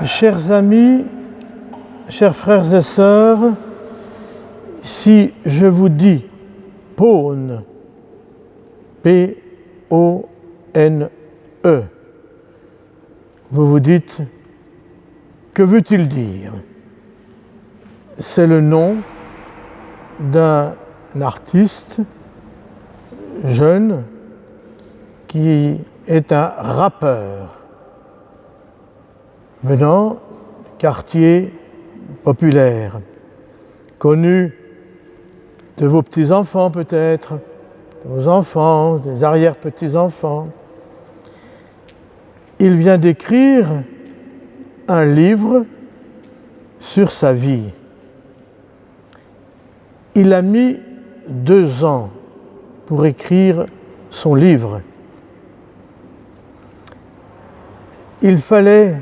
Chers amis, chers frères et sœurs, si je vous dis pône, P-O-N-E, vous vous dites, que veut-il dire? C'est le nom d'un artiste jeune qui est un rappeur venant du quartier populaire, connu de vos petits-enfants peut-être, de vos enfants, des arrière-petits-enfants. Il vient d'écrire un livre sur sa vie. Il a mis 2 ans pour écrire son livre. Il fallait,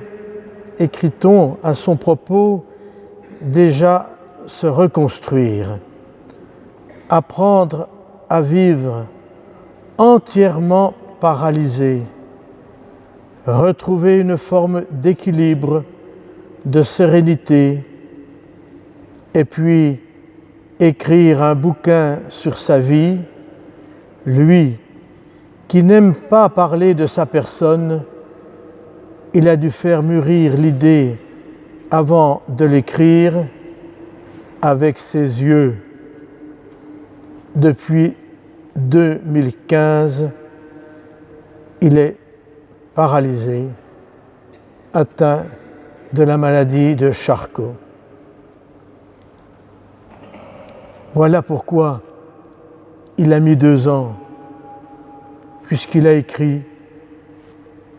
écrit-on à son propos, déjà se reconstruire, apprendre à vivre entièrement paralysé, retrouver une forme d'équilibre, de sérénité, et puis écrire un bouquin sur sa vie, lui qui n'aime pas parler de sa personne. Il a dû faire mûrir l'idée avant de l'écrire avec ses yeux. Depuis 2015, il est paralysé, atteint de la maladie de Charcot. Voilà pourquoi il a mis 2 ans, puisqu'il a écrit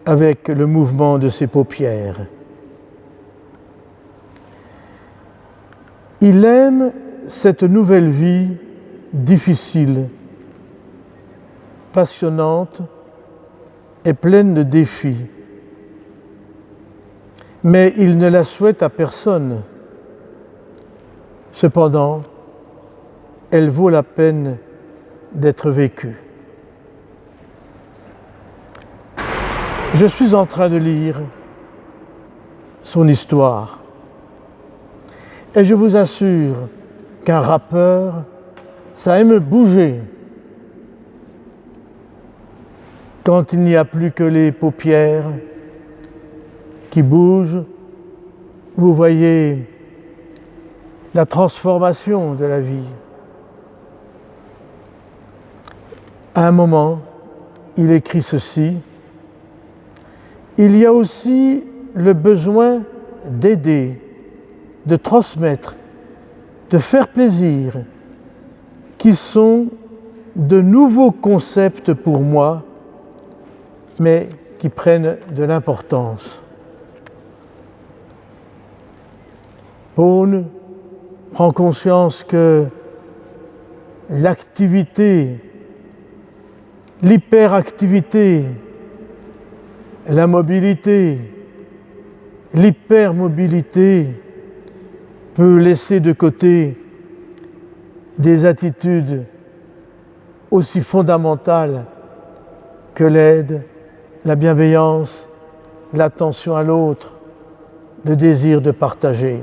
avec le mouvement de ses paupières. Il aime cette nouvelle vie difficile, passionnante et pleine de défis. Mais il ne la souhaite à personne. Cependant, elle vaut la peine d'être vécue. Je suis en train de lire son histoire et je vous assure qu'un rappeur, ça aime bouger. Quand il n'y a plus que les paupières qui bougent, vous voyez la transformation de la vie. À un moment, il écrit ceci: il y a aussi le besoin d'aider, de transmettre, de faire plaisir, qui sont de nouveaux concepts pour moi, mais qui prennent de l'importance. Pône prend conscience que l'activité, l'hyperactivité, la mobilité, l'hypermobilité peut laisser de côté des attitudes aussi fondamentales que l'aide, la bienveillance, l'attention à l'autre, le désir de partager.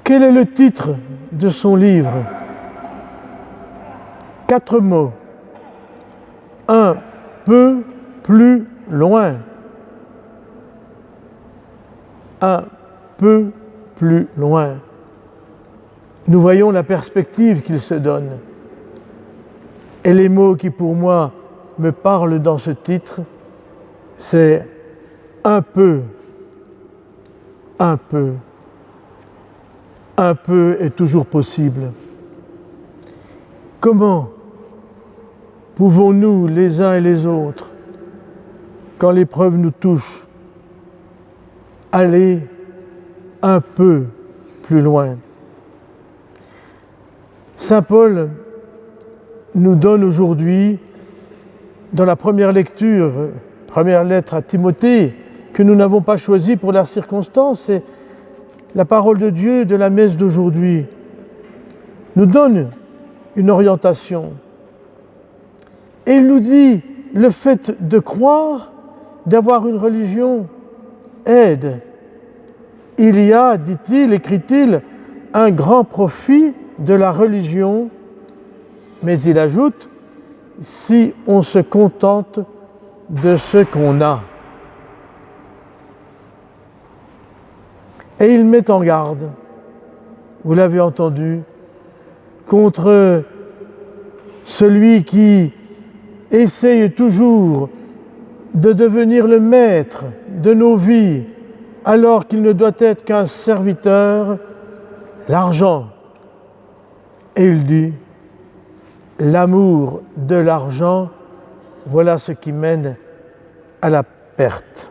Quel est le titre de son livre? 4 mots. Un peu plus loin. Un peu plus loin. Nous voyons la perspective qu'il se donne. Et les mots qui pour moi me parlent dans ce titre, c'est un peu, un peu. Un peu est toujours possible. Comment pouvons-nous, les uns et les autres, quand l'épreuve nous touche, aller un peu plus loin? Saint Paul nous donne aujourd'hui, dans la première lecture, première lettre à Timothée, que nous n'avons pas choisie pour la circonstance, c'est la parole de Dieu de la messe d'aujourd'hui, nous donne une orientation. Et il nous dit, le fait de croire, d'avoir une religion, aide. Il y a, dit-il, écrit-il, un grand profit de la religion, mais il ajoute, si on se contente de ce qu'on a. Et il met en garde, vous l'avez entendu, contre celui qui essaye toujours de devenir le maître de nos vies, alors qu'il ne doit être qu'un serviteur, l'argent. Et il dit, l'amour de l'argent, voilà ce qui mène à la perte.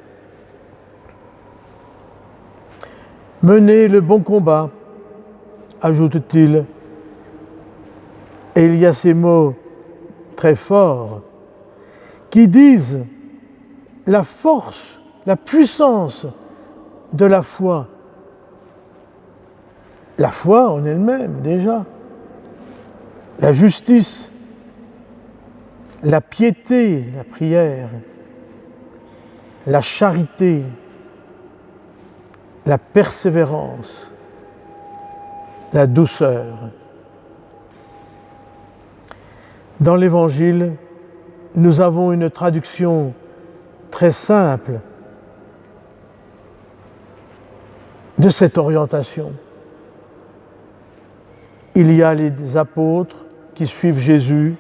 Menez le bon combat, ajoute-t-il. Et il y a ces mots très forts qui disent la force, la puissance de la foi. La foi en elle-même déjà, la justice, la piété, la prière, la charité, la persévérance, la douceur. Dans l'Évangile, nous avons une traduction très simple de cette orientation. Il y a les apôtres qui suivent Jésus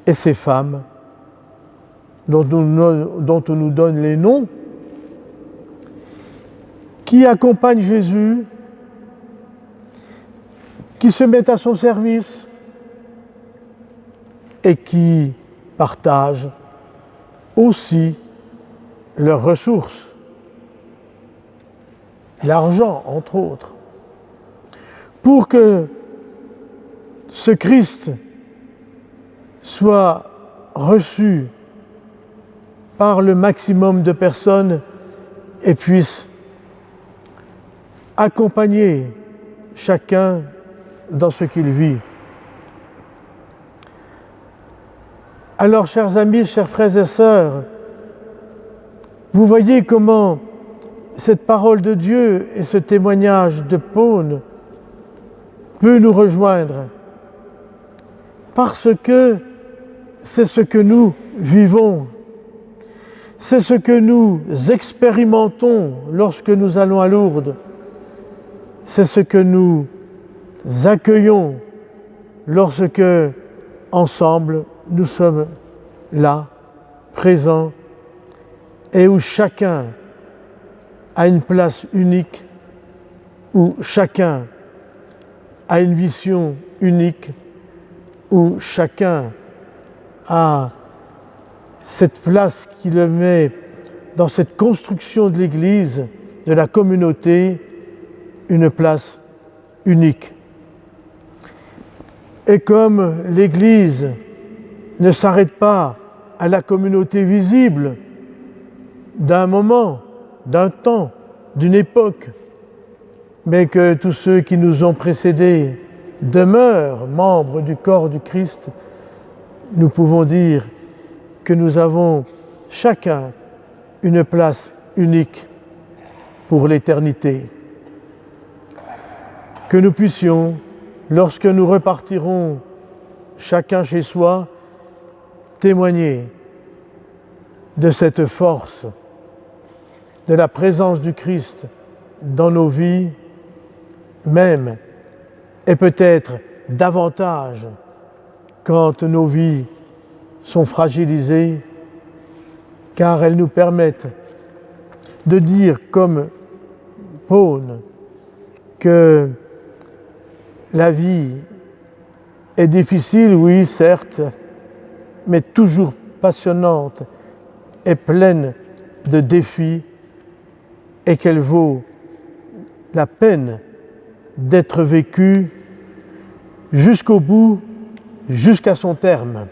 et ces femmes dont on nous donne les noms, qui accompagnent Jésus, qui se mettent à son service et qui partagent aussi leurs ressources, l'argent entre autres, pour que ce Christ soit reçu par le maximum de personnes et puisse accompagner chacun dans ce qu'il vit. Alors, chers amis, chers frères et sœurs, vous voyez comment cette parole de Dieu et ce témoignage de Paul peut nous rejoindre, parce que c'est ce que nous vivons, c'est ce que nous expérimentons lorsque nous allons à Lourdes, c'est ce que nous accueillons lorsque, ensemble, nous sommes là, présents, et où chacun a une place unique, où chacun a une vision unique, où chacun a cette place qui le met dans cette construction de l'Église, de la communauté, une place unique. Et comme l'Église ne s'arrête pas à la communauté visible d'un moment, d'un temps, d'une époque, mais que tous ceux qui nous ont précédés demeurent membres du corps du Christ, nous pouvons dire que nous avons chacun une place unique pour l'éternité. Que nous puissions, lorsque nous repartirons chacun chez soi, témoigner de cette force, de la présence du Christ dans nos vies, même, et peut-être davantage quand nos vies sont fragilisées, car elles nous permettent de dire comme Paul que la vie est difficile, oui, certes, mais toujours passionnante et pleine de défis, et qu'elle vaut la peine d'être vécue jusqu'au bout, jusqu'à son terme.